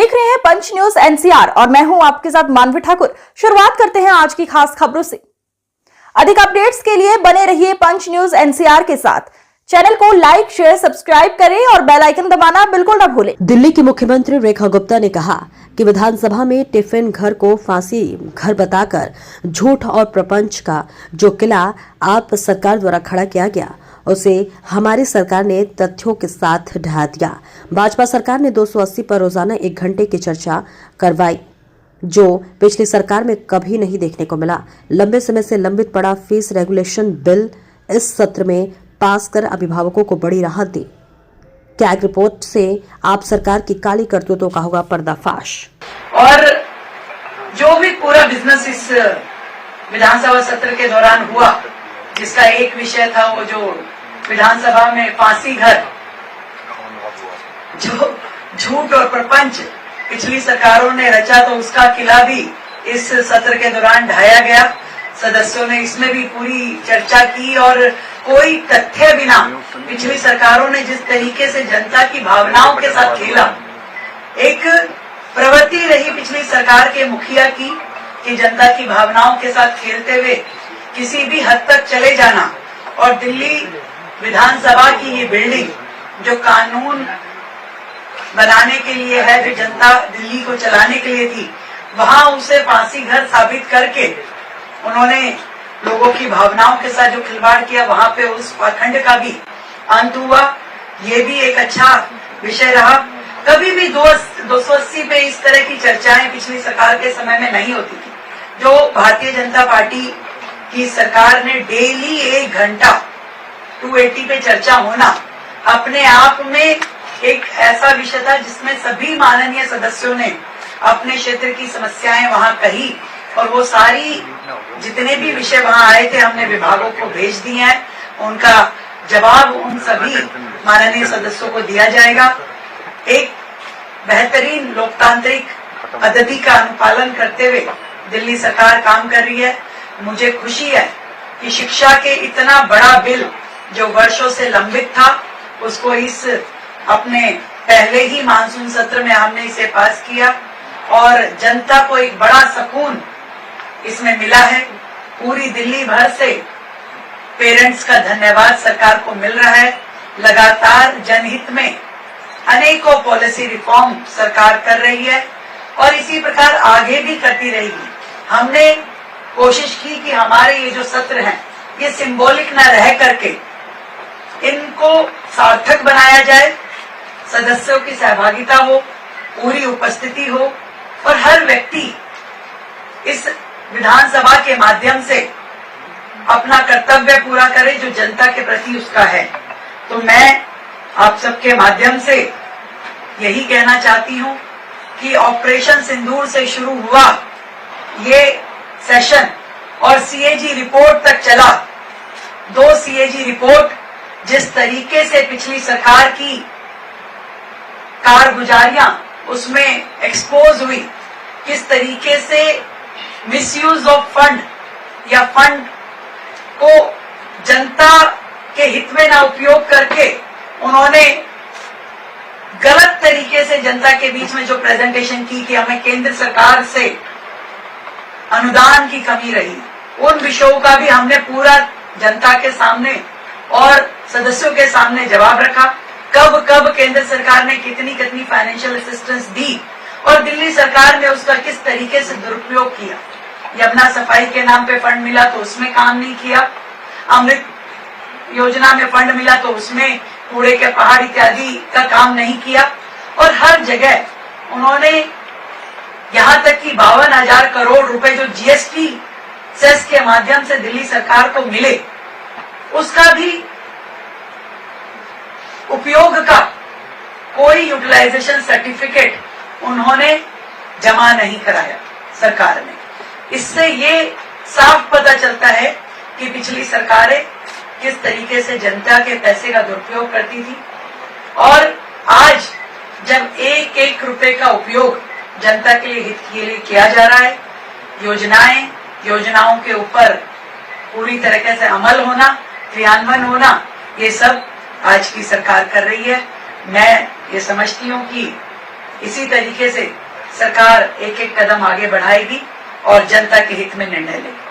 देख रहे हैं पंच न्यूज एनसीआर और मैं हूं आपके साथ मानवी ठाकुर। शुरुआत करते हैं आज की खास खबरों से। अधिक अपडेट्स के लिए बने रहिए पंच न्यूज एनसीआर के साथ। चैनल को लाइक, शेयर, सब्सक्राइब करें और बेल आइकन दबाना बिल्कुल न भूलें। दिल्ली की मुख्यमंत्री रेखा गुप्ता ने कहा कि विधानसभा में टिफिन घर को फांसी घर बताकर झूठ और प्रपंच का जो किला आप सरकार द्वारा खड़ा किया गया, उसे हमारी सरकार ने तथ्यों के साथ ढहा दिया। भाजपा सरकार ने 280 पर रोजाना 1 घंटे की चर्चा करवाई, जो पिछली सरकार में कभी नहीं देखने को मिला। लंबे समय से लंबित पड़ा फीस रेगुलेशन बिल इस सत्र में पास कर अभिभावकों को बड़ी राहत दी। कैग रिपोर्ट से आप सरकार की काली करतूतों का होगा पर्दाफाश। और जो भी पूरा बिजनेस इस विधानसभा सत्र के दौरान हुआ, जिसका एक विषय था वो जो विधानसभा में फांसी घर, जो झूठ और प्रपंच पिछली सरकारों ने रचा, तो उसका किला भी इस सत्र के दौरान ढाया गया। सदस्यों ने इसमें भी पूरी चर्चा की और कोई तथ्य बिना पिछली सरकारों ने जिस तरीके से जनता की भावनाओं के साथ खेला, एक प्रवृत्ति रही पिछली सरकार के मुखिया की कि जनता की भावनाओं के साथ खेलते हुए किसी भी हद तक चले जाना। और दिल्ली विधानसभा की ये बिल्डिंग जो कानून बनाने के लिए है, जो जनता दिल्ली को चलाने के लिए थी, वहां उसे फांसी घर साबित करके उन्होंने लोगों की भावनाओं के साथ जो खिलवाड़ किया, वहां पे उस पाखंड का भी अंत हुआ। ये भी एक अच्छा विषय रहा। कभी भी 280 पे इस तरह की चर्चाएं पिछली सरकार के समय में नहीं होती थी। जो भारतीय जनता पार्टी की सरकार ने डेली 1 घंटा 280 पे चर्चा होना अपने आप में एक ऐसा विषय था जिसमें सभी माननीय सदस्यों ने अपने क्षेत्र की समस्याएं वहां कही, और वो सारी जितने भी विषय वहां आए थे हमने विभागों को भेज दिए हैं। उनका जवाब उन सभी माननीय सदस्यों को दिया जाएगा। एक बेहतरीन लोकतांत्रिक पद्धति का अनुपालन करते हुए दिल्ली सरकार काम कर रही है। मुझे खुशी है कि शिक्षा के इतना बड़ा बिल जो वर्षों से लंबित था, उसको इस अपने पहले ही मानसून सत्र में हमने इसे पास किया और जनता को एक बड़ा सुकून इसमें मिला है। पूरी दिल्ली भर से पेरेंट्स का धन्यवाद सरकार को मिल रहा है। लगातार जनहित में अनेकों पॉलिसी रिफॉर्म सरकार कर रही है और इसी प्रकार आगे भी करती रहेगी। हमने कोशिश की कि हमारे ये जो सत्र हैं, ये सिंबॉलिक न रह करके इनको सार्थक बनाया जाए, सदस्यों की सहभागिता हो, पूरी उपस्थिति हो और हर व्यक्ति इस विधानसभा के माध्यम से अपना कर्तव्य पूरा करे जो जनता के प्रति उसका है। तो मैं आप सबके माध्यम से यही कहना चाहती हूँ कि ऑपरेशन सिंदूर से शुरू हुआ ये सेशन और सीएजी रिपोर्ट तक चला। 2 सीएजी रिपोर्ट जिस तरीके से पिछली सरकार की कारगुजारियां उसमें एक्सपोज हुई, किस तरीके से मिसयूज ऑफ फंड या फंड को जनता के हित में ना उपयोग करके उन्होंने गलत तरीके से जनता के बीच में जो प्रेजेंटेशन की कि हमें केंद्र सरकार से अनुदान की कमी रही, उन विषयों का भी हमने पूरा जनता के सामने और सदस्यों के सामने जवाब रखा। कब कब केंद्र सरकार ने कितनी फाइनेंशियल असिस्टेंस दी और दिल्ली सरकार ने उसका किस तरीके से दुरुपयोग किया। यमुना सफाई के नाम पे फंड मिला तो उसमें काम नहीं किया, अमृत योजना में फंड मिला तो उसमें कूड़े के पहाड़ इत्यादि का काम नहीं किया। और हर जगह उन्होंने यहाँ तक कि 52,000 करोड़ रुपए जो जीएसटी सेस के माध्यम से दिल्ली सरकार को मिले, उसका भी उपयोग का कोई यूटिलाइजेशन सर्टिफिकेट उन्होंने जमा नहीं कराया सरकार ने। इससे ये साफ पता चलता है कि पिछली सरकारें किस तरीके से जनता के पैसे का दुरुपयोग करती थी। और आज जब 1-1 रुपए का उपयोग जनता के लिए हित के लिए किया जा रहा है, योजनाओं के ऊपर पूरी तरीके से अमल होना, क्रियान्वयन होना, ये सब आज की सरकार कर रही है। मैं ये समझती हूँ कि इसी तरीके से सरकार एक एक कदम आगे बढ़ाएगी और जनता के हित में निर्णय लेगी।